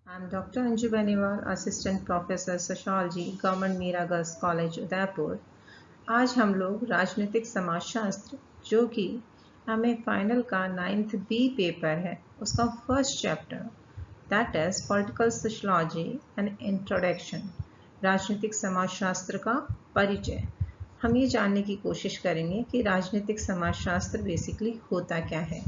I'm Dr. Anju Beniwal, Assistant Professor Sociology, Government Mira Girls College, Udaipur. आज हम लोग राजनीतिक समाजशास्त्र जो कि हमें फाइनल का 9th B पेपर है उसका first chapter that is political sociology and introduction, राजनीतिक समाजशास्त्र का परिचय। हम ये जानने की कोशिश करेंगे कि राजनीतिक समाजशास्त्र बेसिकली होता क्या है।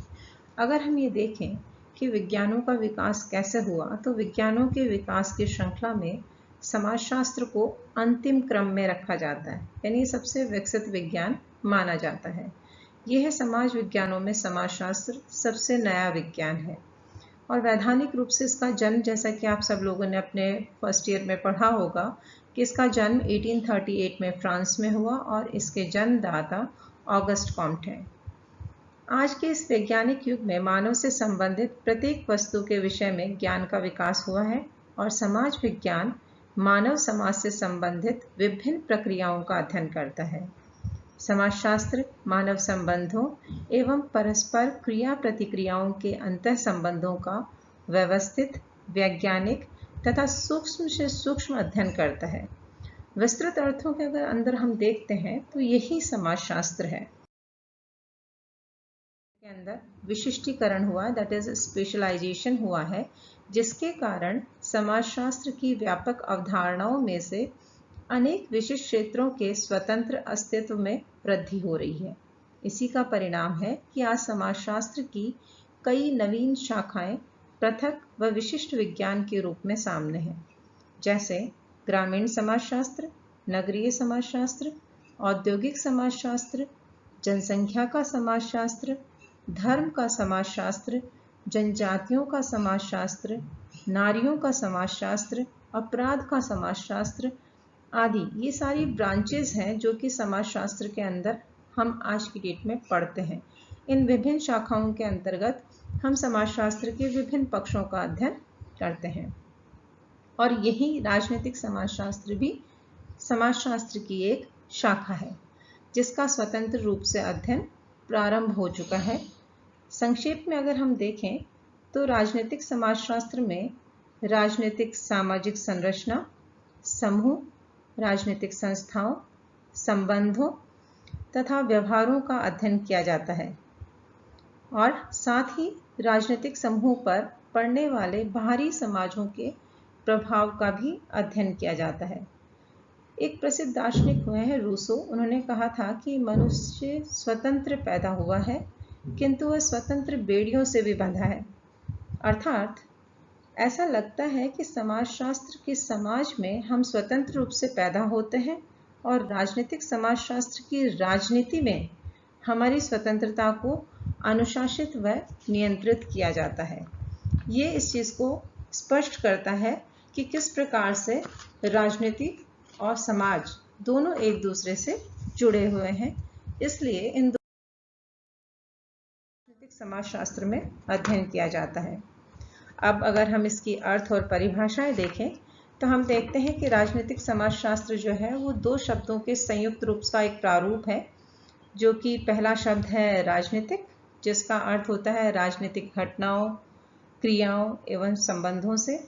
अगर हम ये देखें कि विज्ञानों का विकास कैसे हुआ, तो विज्ञानों के विकास की श्रृंखला में समाजशास्त्र को अंतिम क्रम में रखा जाता है, यानी सबसे विकसित विज्ञान माना जाता है। यह समाज विज्ञानों में समाजशास्त्र सबसे नया विज्ञान है और वैधानिक रूप से इसका जन्म, जैसा कि आप सब लोगों ने अपने फर्स्ट ईयर में पढ़ा होगा कि इसका जन्म 1838 में फ्रांस में हुआ और इसके जन्मदाता ऑगस्ट कॉम्ट हैं। आज के इस वैज्ञानिक युग में मानव से संबंधित प्रत्येक वस्तु के विषय में ज्ञान का विकास हुआ है और समाज विज्ञान मानव समाज से संबंधित विभिन्न प्रक्रियाओं का अध्ययन करता है। समाजशास्त्र मानव संबंधों एवं परस्पर क्रिया प्रतिक्रियाओं के अंतः संबंधों का व्यवस्थित, वैज्ञानिक तथा सूक्ष्म से सूक्ष्म अध्ययन करता है। विस्तृत अर्थों के अगर अंदर हम देखते हैं तो यही समाजशास्त्र है के अंदर विशिष्टीकरण हुआ, दैट इज स्पेशलाइजेशन हुआ है, जिसके कारण समाजशास्त्र की व्यापक अवधारणाओं में से अनेक विशिष्ट क्षेत्रों के स्वतंत्र अस्तित्व में वृद्धि हो रही है। इसी का परिणाम है कि आज समाजशास्त्र की कई नवीन शाखाएं पृथक व विशिष्ट विज्ञान के रूप में सामने हैं, जैसे ग्रामीण समाजशास्त्र, नगरीय समाजशास्त्र, औद्योगिक समाजशास्त्र, जनसंख्या का समाजशास्त्र, धर्म का समाजशास्त्र, जनजातियों का समाजशास्त्र, नारियों का समाजशास्त्र, अपराध का समाजशास्त्र आदि। ये सारी ब्रांचेस हैं जो कि समाजशास्त्र के अंदर हम आज की डेट में पढ़ते हैं। इन विभिन्न शाखाओं के अंतर्गत हम समाजशास्त्र के विभिन्न पक्षों का अध्ययन करते हैं और यही राजनीतिक समाजशास्त्र भी समाजशास्त्र की एक शाखा है जिसका स्वतंत्र रूप से अध्ययन प्रारंभ हो चुका है। संक्षेप में अगर हम देखें तो राजनीतिक समाजशास्त्र में राजनीतिक सामाजिक संरचना, समूह, राजनीतिक संस्थाओं, संबंधों तथा व्यवहारों का अध्ययन किया जाता है और साथ ही राजनीतिक समूह पर पड़ने वाले बाहरी समाजों के प्रभाव का भी अध्ययन किया जाता है। एक प्रसिद्ध दार्शनिक हुए हैं रूसो, उन्होंने कहा था कि मनुष्य स्वतंत्र पैदा हुआ है किंतु वह स्वतंत्र बेड़ियों से भी बंधा है। अर्थात ऐसा लगता है कि समाजशास्त्र के समाज में हम स्वतंत्र रूप से पैदा होते हैं और राजनीतिक समाजशास्त्र की राजनीति में हमारी स्वतंत्रता को अनुशासित व नियंत्रित किया जाता है। ये इस चीज़ को स्पष्ट करता है कि किस प्रकार से राजनीति और समाज दोनों एक दूसरे से जुड़े हुए हैं, इसलिए इन राजनीतिक समाजशास्त्र में अध्ययन किया जाता है। अब अगर हम इसकी अर्थ और परिभाषाएं देखें तो हम देखते हैं कि राजनीतिक समाजशास्त्र जो है वो दो शब्दों के संयुक्त रूप का एक प्रारूप है, जो कि पहला शब्द है राजनीतिक, जिसका अर्थ होता है राजनीतिक घटनाओं, क्रियाओं एवं संबंधों से,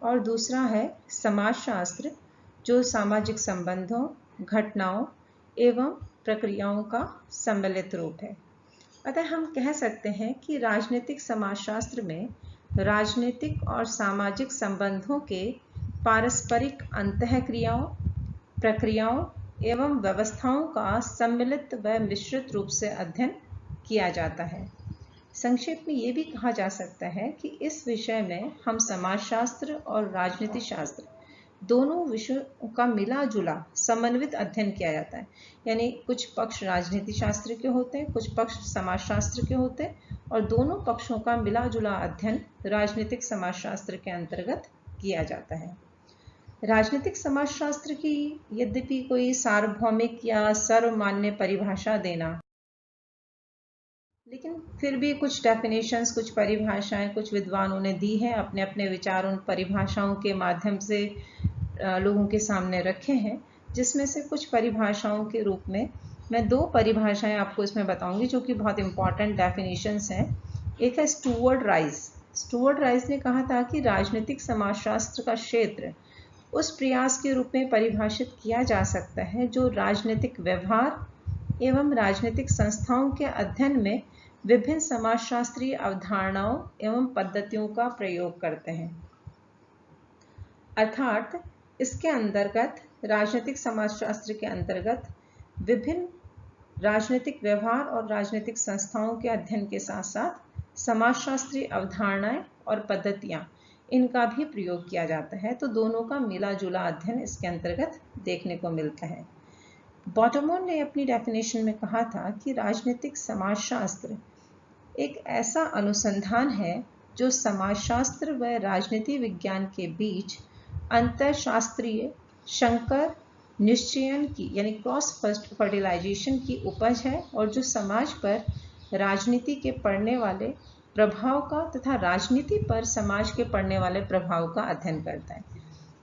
और दूसरा है समाजशास्त्र, जो सामाजिक संबंधों, घटनाओं एवं प्रक्रियाओं का सम्मिलित रूप है। अतः हम कह सकते हैं कि राजनीतिक समाजशास्त्र में राजनीतिक और सामाजिक संबंधों के पारस्परिक अंतःक्रियाओं, प्रक्रियाओं एवं व्यवस्थाओं का सम्मिलित व मिश्रित रूप से अध्ययन किया जाता है। संक्षेप में ये भी कहा जा सकता है कि इस विषय में हम समाजशास्त्र और राजनीति शास्त्र दोनों विषयों का मिला जुला समन्वित अध्ययन किया जाता है, यानी कुछ पक्ष राजनीति शास्त्र के होते हैं, कुछ पक्ष समाजशास्त्र के होते हैं और दोनों पक्षों का मिला जुला अध्ययन राजनीतिक समाजशास्त्र के अंतर्गत किया जाता है। राजनीतिक समाजशास्त्र की यद्यपि कोई सार्वभौमिक या सर्वमान्य परिभाषा देना, लेकिन फिर भी कुछ डेफिनेशंस, कुछ परिभाषाएं कुछ विद्वानों ने दी हैं, अपने अपने विचार उन परिभाषाओं के माध्यम से लोगों के सामने रखे हैं, जिसमें से कुछ परिभाषाओं के रूप में मैं दो परिभाषाएं आपको इसमें बताऊंगी जो कि बहुत इंपॉर्टेंट डेफिनेशंस हैं। एक है स्टुअर्ड राइज, स्टुअर्ट राइस ने कहा था कि राजनीतिक समाजशास्त्र का क्षेत्र उस प्रयास के रूप में परिभाषित किया जा सकता है जो राजनीतिक व्यवहार एवं राजनीतिक संस्थाओं के अध्ययन में विभिन्न समाजशास्त्रीय अवधारणाओं एवं पद्धतियों का प्रयोग करते हैं। अर्थात इसके अंतर्गत राजनीतिक समाजशास्त्र के अंतर्गत विभिन्न राजनीतिक व्यवहार और राजनीतिक संस्थाओं के अध्ययन के साथ साथ समाजशास्त्रीय अवधारणाएं और पद्धतियां इनका भी प्रयोग किया जाता है। तो दोनों का मिला जुला अध्ययन इसके अंतर्गत देखने को मिलता है। बॉटमोर ने अपनी डेफिनेशन में कहा था कि राजनीतिक समाजशास्त्र एक ऐसा अनुसंधान है जो समाजशास्त्र व राजनीति विज्ञान के बीच अंतरशास्त्रीय संकर निश्चयन की यानी क्रॉस फर्टिलाइजेशन की उपज है और जो समाज पर राजनीति के पड़ने वाले प्रभाव का तथा राजनीति पर समाज के पड़ने वाले प्रभाव का अध्ययन करता है।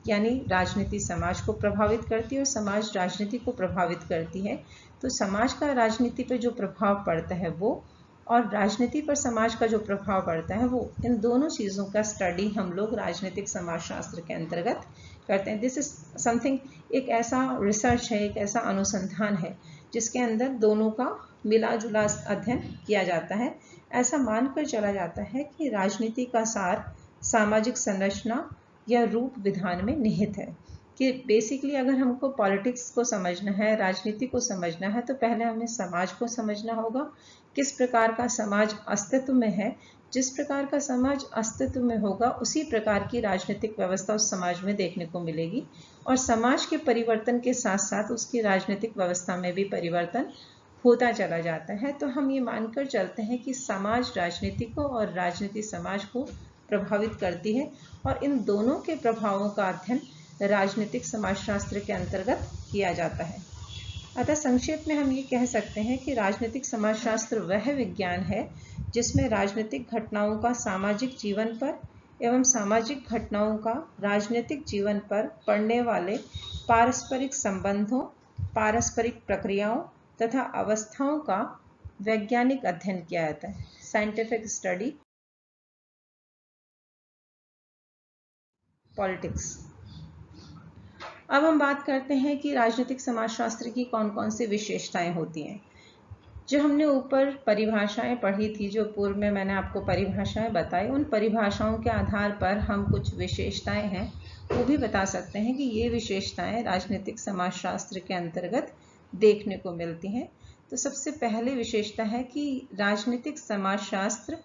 यानी राजनीति समाज को प्रभावित करती है और समाज राजनीति को प्रभावित करती है। तो समाज का राजनीति पर जो प्रभाव पड़ता है वो और राजनीति पर समाज का जो प्रभाव पड़ता है वो, इन दोनों चीज़ों का स्टडी हम लोग राजनीतिक समाजशास्त्र के अंतर्गत करते हैं। दिस इज समथिंग, एक ऐसा रिसर्च है, एक ऐसा अनुसंधान है जिसके अंदर दोनों का मिला जुला अध्ययन किया जाता है। ऐसा मानकर चला जाता है कि राजनीति का सार सामाजिक संरचना या रूप विधान में निहित है। कि बेसिकली अगर हमको पॉलिटिक्स को समझना है, राजनीति को समझना है, तो पहले हमें समाज को समझना होगा। किस प्रकार का समाज अस्तित्व में है, जिस प्रकार का समाज अस्तित्व में होगा उसी प्रकार की राजनीतिक व्यवस्था उस समाज में देखने को मिलेगी और समाज के परिवर्तन के साथ साथ उसकी राजनीतिक व्यवस्था में भी परिवर्तन होता चला जाता है। तो हम ये मानकर चलते हैं कि समाज राजनीति को और राजनीति समाज को प्रभावित करती है और इन दोनों के प्रभावों का अध्ययन राजनीतिक समाजशास्त्र के अंतर्गत किया जाता है। अतः संक्षेप में हम ये कह सकते हैं कि राजनीतिक समाजशास्त्र वह विज्ञान है जिसमें राजनीतिक घटनाओं का सामाजिक जीवन पर एवं सामाजिक घटनाओं का राजनीतिक जीवन पर पड़ने वाले पारस्परिक संबंधों, पारस्परिक प्रक्रियाओं तथा अवस्थाओं का वैज्ञानिक अध्ययन किया जाता है। Scientific study politics. अब हम बात करते हैं कि राजनीतिक समाजशास्त्र की कौन कौन सी विशेषताएं होती हैं। जो हमने ऊपर परिभाषाएं पढ़ी थी, जो पूर्व में मैंने आपको परिभाषाएं बताई, उन परिभाषाओं के आधार पर हम कुछ विशेषताएं हैं वो भी बता सकते हैं कि ये विशेषताएं राजनीतिक समाजशास्त्र के अंतर्गत देखने को मिलती हैं। तो सबसे पहले विशेषता है कि राजनीतिक समाजशास्त्र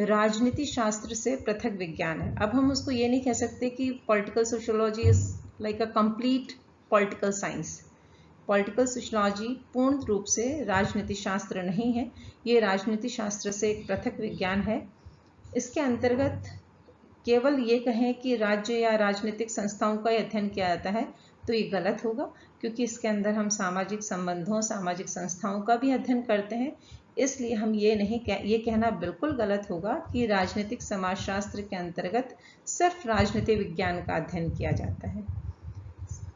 राजनीति शास्त्र से पृथक विज्ञान है। अब हम उसको ये नहीं कह सकते कि political sociology is like a complete political science. Political sociology पूर्ण रूप से राजनीति शास्त्र नहीं है, ये राजनीति शास्त्र से एक पृथक विज्ञान है। इसके अंतर्गत केवल ये कहें कि राज्य या राजनीतिक संस्थाओं का अध्ययन किया जाता है तो ये गलत होगा, क्योंकि इसके अंदर हम सामाजिक संबंधों, सामाजिक संस्थाओं का भी अध्ययन करते हैं। इसलिए हम ये कहना बिल्कुल गलत होगा कि राजनीतिक समाजशास्त्र के अंतर्गत सिर्फ राजनीति विज्ञान का अध्ययन किया जाता है।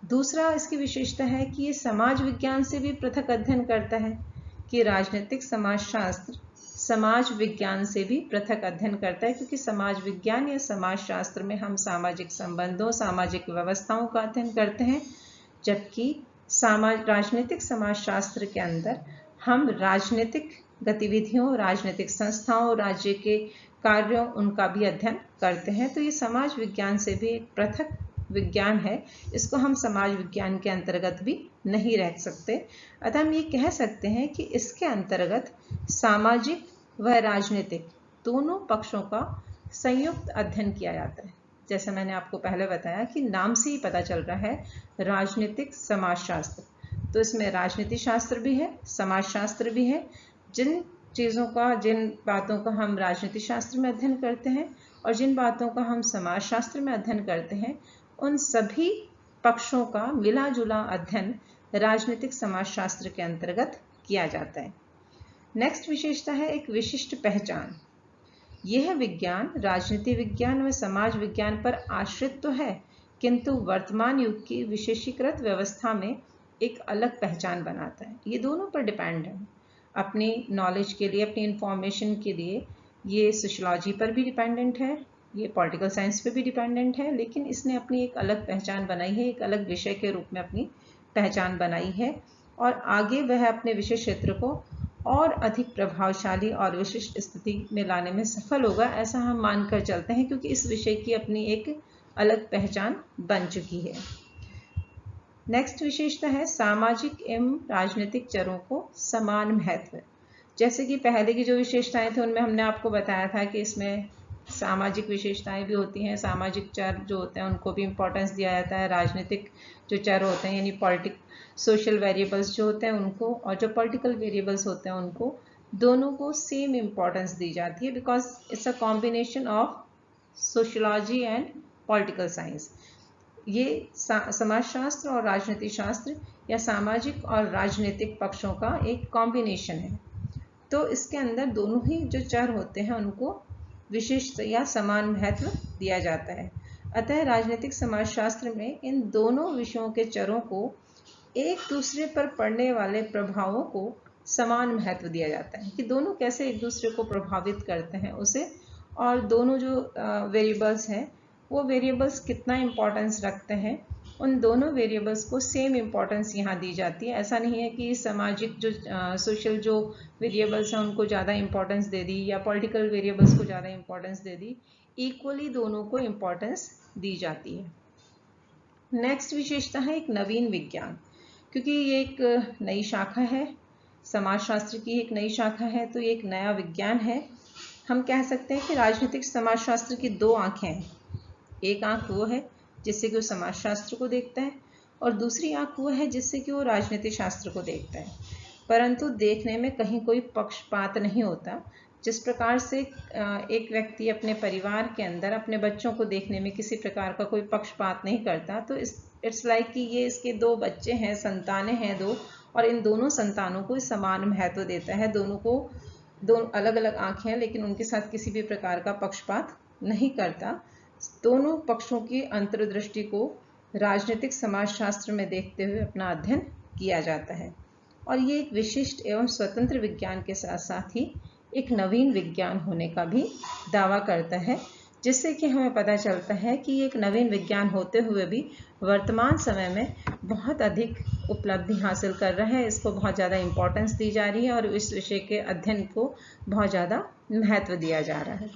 दूसरा इसकी विशेषता है कि ये समाज विज्ञान से भी पृथक अध्ययन करता है, कि राजनीतिक समाजशास्त्र समाज विज्ञान से भी पृथक अध्ययन करता है, क्योंकि समाज विज्ञान या समाजशास्त्र में हम सामाजिक संबंधों, सामाजिक व्यवस्थाओं का अध्ययन करते हैं, जबकि राजनीतिक समाजशास्त्र के अंदर हम राजनीतिक गतिविधियों, राजनीतिक संस्थाओं, राज्य के कार्यों, उनका भी अध्ययन करते हैं। तो ये समाज विज्ञान से भी एक पृथक विज्ञान है, इसको हम समाज विज्ञान के अंतर्गत भी नहीं रख सकते। अतः हम ये कह सकते हैं कि इसके अंतर्गत सामाजिक व राजनीतिक दोनों पक्षों का संयुक्त अध्ययन किया जाता है। जैसा मैंने आपको पहले बताया कि नाम से ही पता चल रहा है राजनीतिक समाजशास्त्र, तो इसमें राजनीति शास्त्र भी है, समाजशास्त्र भी है। जिन बातों का हम राजनीति शास्त्र में अध्ययन करते हैं और जिन बातों का हम समाजशास्त्र में अध्ययन करते हैं, उन सभी पक्षों का मिला जुला अध्ययन राजनीतिक समाजशास्त्र के अंतर्गत किया जाता है। नेक्स्ट विशेषता है एक विशिष्ट पहचान। यह विज्ञान राजनीति विज्ञान व समाज विज्ञान पर आश्रित तो है, किंतु वर्तमान युग की विशेषीकृत व्यवस्था में एक अलग पहचान बनाता है। ये दोनों पर डिपेंड है। अपनी नॉलेज के लिए, अपनी इंफॉर्मेशन के लिए ये सोशियोलॉजी पर भी डिपेंडेंट है, ये पॉलिटिकल साइंस पे भी डिपेंडेंट है, लेकिन इसने अपनी एक अलग पहचान बनाई है, एक अलग विषय के रूप में अपनी पहचान बनाई है और आगे वह अपने विषय क्षेत्र को और अधिक प्रभावशाली और विशिष्ट स्थिति में लाने में सफल होगा, ऐसा हम मानकर चलते हैं, क्योंकि इस विषय की अपनी एक अलग पहचान बन चुकी है। नेक्स्ट विशेषता है सामाजिक एवं राजनीतिक चरों को समान महत्व। जैसे कि पहले की जो विशेषताएं थे उनमें हमने आपको बताया था कि इसमें सामाजिक विशेषताएं भी होती हैं, सामाजिक चर जो होते हैं उनको भी इम्पोर्टेंस दिया जाता है, राजनीतिक जो चर होते हैं यानी सोशल वेरिएबल्स जो होते हैं उनको, और जो पॉलिटिकल वेरिएबल्स होते हैं उनको, दोनों को सेम इम्पोर्टेंस दी जाती है, because it's a combination of sociology and political science. ये समाजशास्त्र और राजनीति शास्त्र या सामाजिक और राजनीतिक पक्षों का एक कॉम्बिनेशन है। तो इसके अंदर दोनों ही जो चर होते हैं उनको विशिष्ट या समान महत्व दिया जाता है। अतः राजनीतिक समाजशास्त्र में इन दोनों विषयों के चरों को एक दूसरे पर पड़ने वाले प्रभावों को समान महत्व दिया जाता है कि दोनों कैसे एक दूसरे को प्रभावित करते हैं उसे, और दोनों जो वेरिएबल्स हैं वो वेरिएबल्स कितना इम्पोर्टेंस रखते हैं, उन दोनों वेरिएबल्स को सेम इम्पोर्टेंस यहाँ दी जाती है। ऐसा नहीं है कि सामाजिक जो सोशल जो वेरिएबल्स हैं उनको ज़्यादा इम्पोर्टेंस दे दी या पॉलिटिकल वेरिएबल्स को ज़्यादा इम्पोर्टेंस दे दी, इक्वली दोनों को इम्पोर्टेंस दी जाती है। नेक्स्ट विशेषता है एक नवीन विज्ञान। क्योंकि ये एक नई शाखा है, समाजशास्त्र की एक नई शाखा है, तो ये एक नया विज्ञान है। हम कह सकते हैं कि राजनीतिक समाजशास्त्र की दो आंखें हैं। एक आंख वो है जिससे कि वो समाजशास्त्र को देखता है और दूसरी आंख वो है जिससे कि वो राजनीति शास्त्र को देखता है, परंतु देखने में कहीं कोई पक्षपात नहीं होता। जिस प्रकार से एक व्यक्ति अपने परिवार के अंदर अपने बच्चों को देखने में किसी प्रकार का कोई पक्षपात नहीं करता, तो इट्स लाइक कि ये इसके दो बच्चे हैं, संतानें हैं दो, और इन दोनों संतानों को समान महत्व देता है। दोनों को दो अलग अलग आंखें हैं लेकिन उनके साथ किसी भी प्रकार का पक्षपात नहीं करता। दोनों पक्षों की अंतर्दृष्टि को राजनीतिक समाजशास्त्र में देखते हुए अपना अध्ययन किया जाता है, और ये एक विशिष्ट एवं स्वतंत्र विज्ञान के साथ साथ ही एक नवीन विज्ञान होने का भी दावा करता है, जिससे कि हमें पता चलता है कि एक नवीन विज्ञान होते हुए भी वर्तमान समय में बहुत अधिक उपलब्धि हासिल कर रहा है, इसको बहुत ज़्यादा इम्पोर्टेंस दी जा रही है और इस विषय के अध्ययन को बहुत ज़्यादा महत्व दिया जा रहा है।